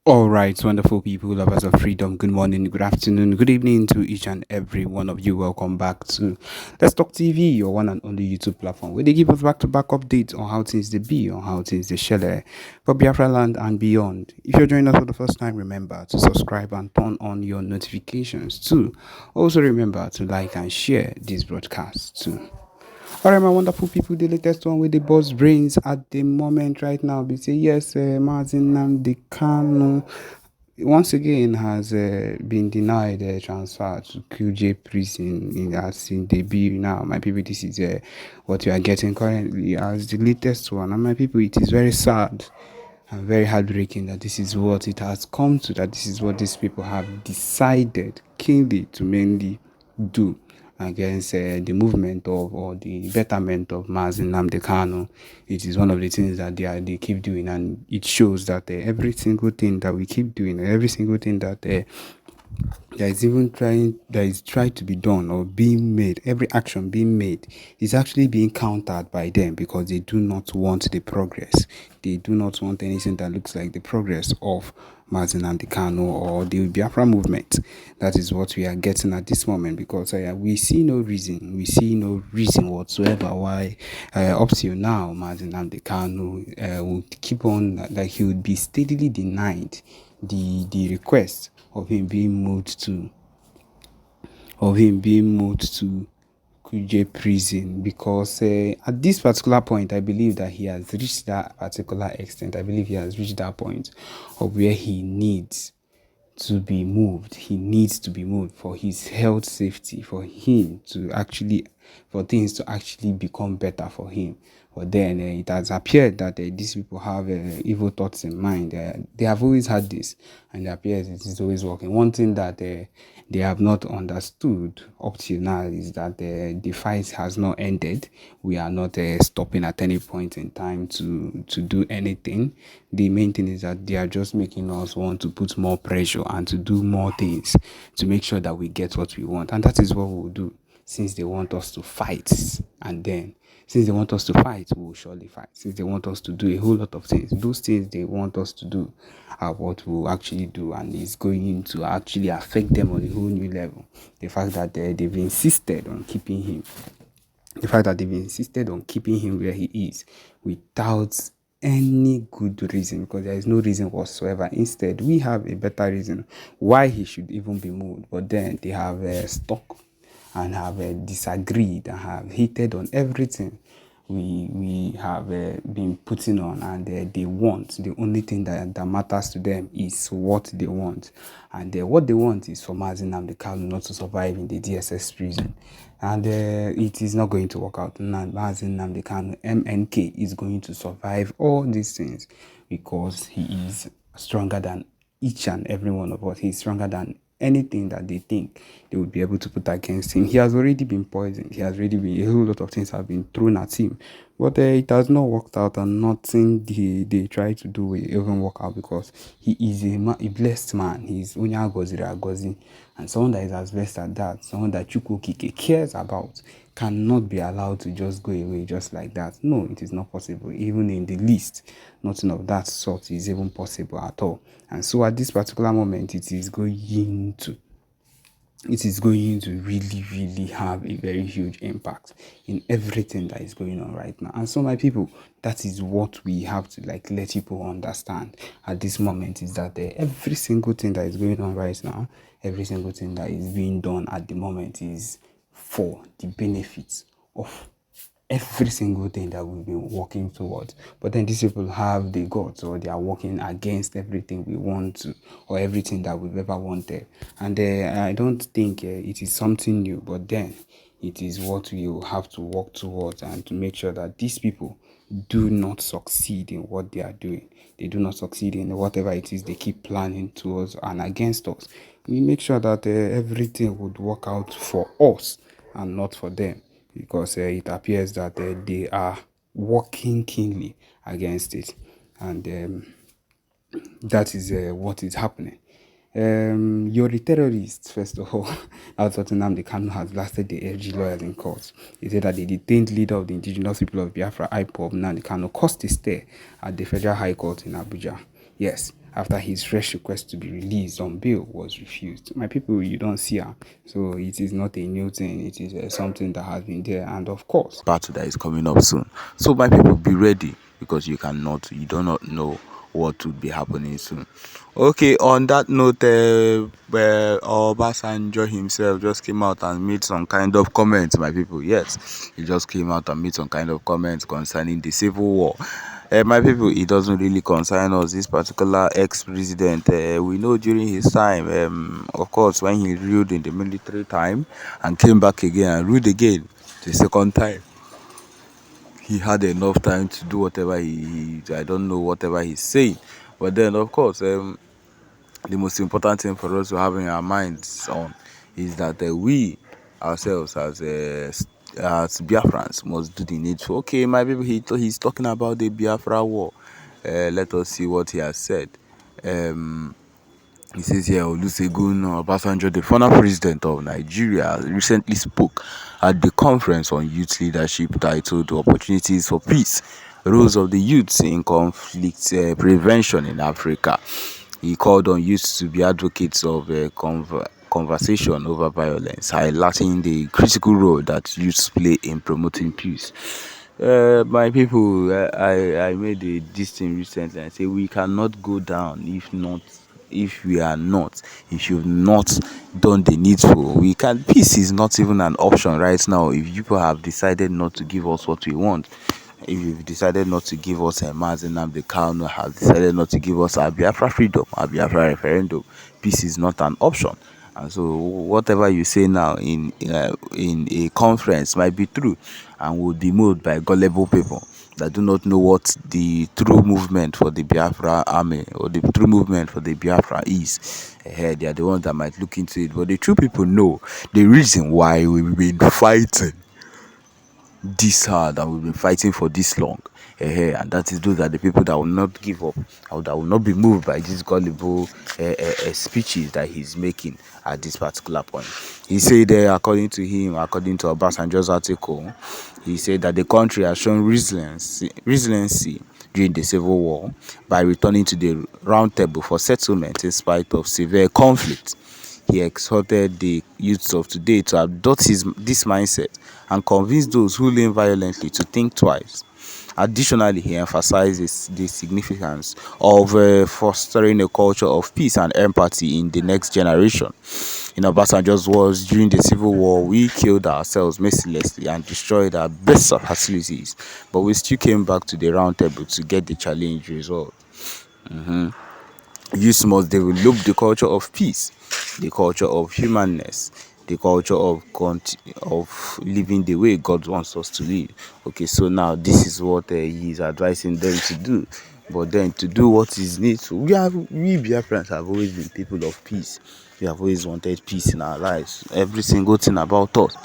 All right, wonderful people, lovers of freedom. Good morning, good afternoon, good evening to each and every one of you. Welcome back to Let's Talk TV, your one and only YouTube platform, where they give us back-to-back updates on how things they be, on how things they share for Biafraland and beyond. If you're joining us for the first time, remember to subscribe and turn on your notifications too. Also, remember to like and share this broadcast too. All right, my wonderful people, the latest one with the boss brains at the moment right now. We say yes, Nnamdi Kanu once again has been denied transfer to QJ prison as in debut now. My people, this is what you are getting currently as the latest one. And my people, it is very sad and very heartbreaking that this is what it has come to, that this is what these people have decided keenly to mainly do against the movement of or the betterment of Nnamdi Kanu. It is one of the things that they keep doing, and it shows that every single thing that we keep doing, every single thing that that is trying to be done or being made, every action being made is actually being countered by them because they do not want the progress. They do not want anything that looks like the progress of Nnamdi Kanu or the Biafra movement. That is what we are getting at this moment because we see no reason, whatsoever why up till now Nnamdi Kanu would keep on, like he would be steadily denied the request of him being moved to Kuje prison because at this particular point, I believe that he has reached that particular extent. I believe he has reached that point of where he needs to be moved. He needs to be moved for his health safety, for him to actually, for things to actually become better for him. But then it has appeared that these people have evil thoughts in mind. They have always had this, and it appears it is always working. One thing that they have not understood up till now is that the fight has not ended. We are not stopping at any point in time to do anything. The main thing is that they are just making us want to put more pressure and to do more things to make sure that we get what we want, and that is what we will do since they want us to fight. And then since they want us to fight, we will surely fight. Since they want us to do a whole lot of things, those things they want us to do are what we'll actually do, and it's going to actually affect them on a whole new level. The fact that they've insisted on keeping him, where he is without any good reason, because there is no reason whatsoever. Instead, we have a better reason why he should even be moved, but then they have stuck and have disagreed and have hated on everything we have been putting on, and they want, the only thing that matters to them is what they want, and what they want is for Nnamdi Kanu not to survive in the DSS prison, and it is not going to work out. Nnamdi Kanu MNK is going to survive all these things because he is stronger than each and every one of us. He's stronger than anything that they think they would be able to put against him. He has already been poisoned. He has already been, a whole lot of things have been thrown at him. But it has not worked out, and nothing they try to do will even work out because he is a blessed man. He's Onya Agozi, and someone that is as blessed as that, someone that Chukwukike cares about, cannot be allowed to just go away just like that. No, it is not possible. Even in the least, nothing of that sort is even possible at all. And so at this particular moment, it is going to really, really have a very huge impact in everything that is going on right now. And so, my people, that is what we have to let people understand at this moment, is that every single thing that is going on right now, every single thing that is being done at the moment is for the benefits of every single thing that we've been working towards. But then these people have the guts, or they are working against everything we want to, or everything that we've ever wanted. And I don't think it is something new, but then it is what we will have to work towards, and to make sure that these people do not succeed in what they are doing. They do not succeed in whatever it is they keep planning towards and against us. We make sure that everything would work out for us and not for them, because it appears that they are working keenly against it, and that is what is happening. You're a terrorist, first of all. That's what Nnamdi Kanu has blasted the LG lawyers in court. He said that the detained leader of the indigenous people of Biafra, IPOB, Nnamdi Kanu, caused a stay at the Federal High Court in Abuja. Yes, after his fresh request to be released on bail was refused. My people, you don't see her. So it is not a new thing. It is something that has been there. And of course, battle that is coming up soon. So my people, be ready, because you do not know what would be happening soon. Okay, on that note, Obasanjo himself just came out and made some kind of comments, my people. Yes, he just came out and made some kind of comments concerning the civil war. My people, it doesn't really concern us. This particular ex-president, we know during his time, of course, when he ruled in the military time and came back again and ruled again the second time, he had enough time to do whatever I don't know whatever he's saying. But then, of course, the most important thing for us to have in our minds on is that we ourselves as Biafrans must do the needful. Okay, my people, he's talking about the Biafra war. Let us see what he has said. He says here, Olusegun Obasanjo, the former president of Nigeria, recently spoke at the conference on youth leadership titled Opportunities for Peace, Roles of the Youths in Conflict Prevention in Africa. He called on youths to be advocates of conversation over violence, highlighting the critical role that youths play in promoting peace. My people, I made this thing recently. I say we cannot go down if you've not done the needful. Peace is not even an option right now. If people have decided not to give us what we want, if you've decided not to give us a Nnamdi, Kanu have decided not to give us our Biafra freedom, our Biafra referendum, peace is not an option. And so whatever you say now in a conference might be true and will be moved by gullible people that do not know what the true movement for the Biafra army or the true movement for the Biafra is. They are the ones that might look into it. But the true people know the reason why we've been fighting this hard and we've been fighting for this long. And that is those are the people that will not give up, or that will not be moved by these gullible speeches that he's making at this particular point. He said, according to Obasanjo's article, he said that the country has shown resiliency during the civil war by returning to the round table for settlement in spite of severe conflict. He exhorted the youths of today to adopt this mindset and convince those who lean violently to think twice. Additionally, he emphasizes the significance of fostering a culture of peace and empathy in the next generation. In Obasanjo's words, during the civil war, we killed ourselves mercilessly and destroyed our best facilities, but we still came back to the round table to get the challenge resolved. Youth must develop the culture of peace, the culture of humanness, the culture of living the way God wants us to live. Okay, so now this is what he is advising them to do. But then to do what is needful, we Biafrans have always been people of peace. We have always wanted peace in our lives. Every single thing about us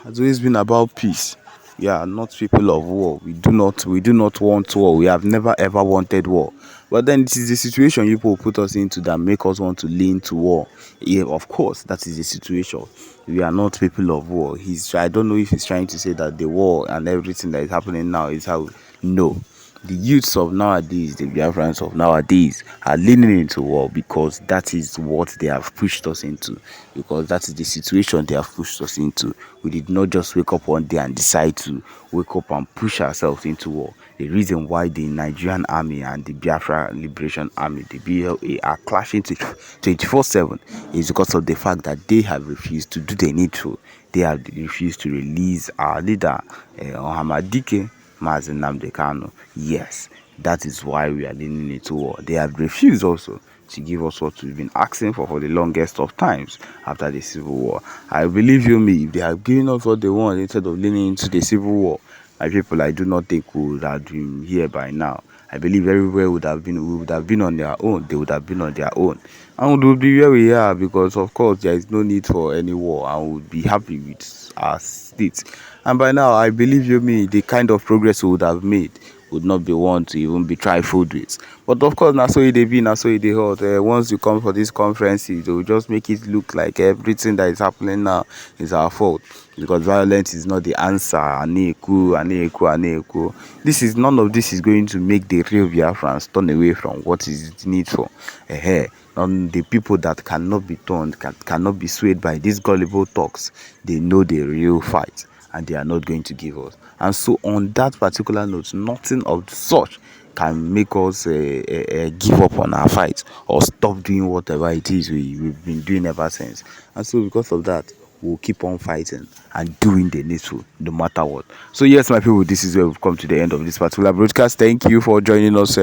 has always been about peace. We are not people of war. We do not want war. We have never ever wanted war. But then it is the situation people put us into that make us want to lean to war. Yeah, of course, that is the situation. We are not people of war. I don't know if he's trying to say that the war and everything that is happening now is how. No. The youths of nowadays, the Biafrans of nowadays, are leaning into war because that is what they have pushed us into. Because that is the situation they have pushed us into. We did not just wake up one day and decide to wake up and push ourselves into war. The reason why the Nigerian army and the Biafra Liberation Army, the BLA, are clashing 24/7 is because of the fact that they have refused to do the needful. They have refused to release our leader, Ohamadike, Nnamdi Kanu. Yes, that is why we are leaning into war. They have refused also to give us what we've been asking for the longest of times after the civil war. I believe you me, if they have given us what they want instead of leaning into the civil war, my people, I do not think we would have been here by now. I believe everywhere we would have been on their own. They would have been on their own. And we would be where we are because, of course, there is no need for any war and we would be happy with our state. And by now, I believe you me, the kind of progress we would have made would not be one to even be trifled with. But of course, na so e dey be, na so e dey hot. Once you come for these conferences, they will just make it look like everything that is happening now is our fault, because violence is not the answer. Aneku, aneku, aneku. None of this is going to make the real Biafrans turn away from what is needful. The people that cannot be turned, cannot be swayed by these gullible talks, they know the real fight, and they are not going to give us. And so on that particular note, nothing of such can make us give up on our fight or stop doing whatever it is we've been doing ever since. And so because of that, we'll keep on fighting and doing the needful no matter what. So yes, my people, this is where we've come to the end of this particular broadcast. Thank you for joining us.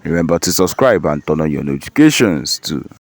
Remember to subscribe and turn on your notifications too.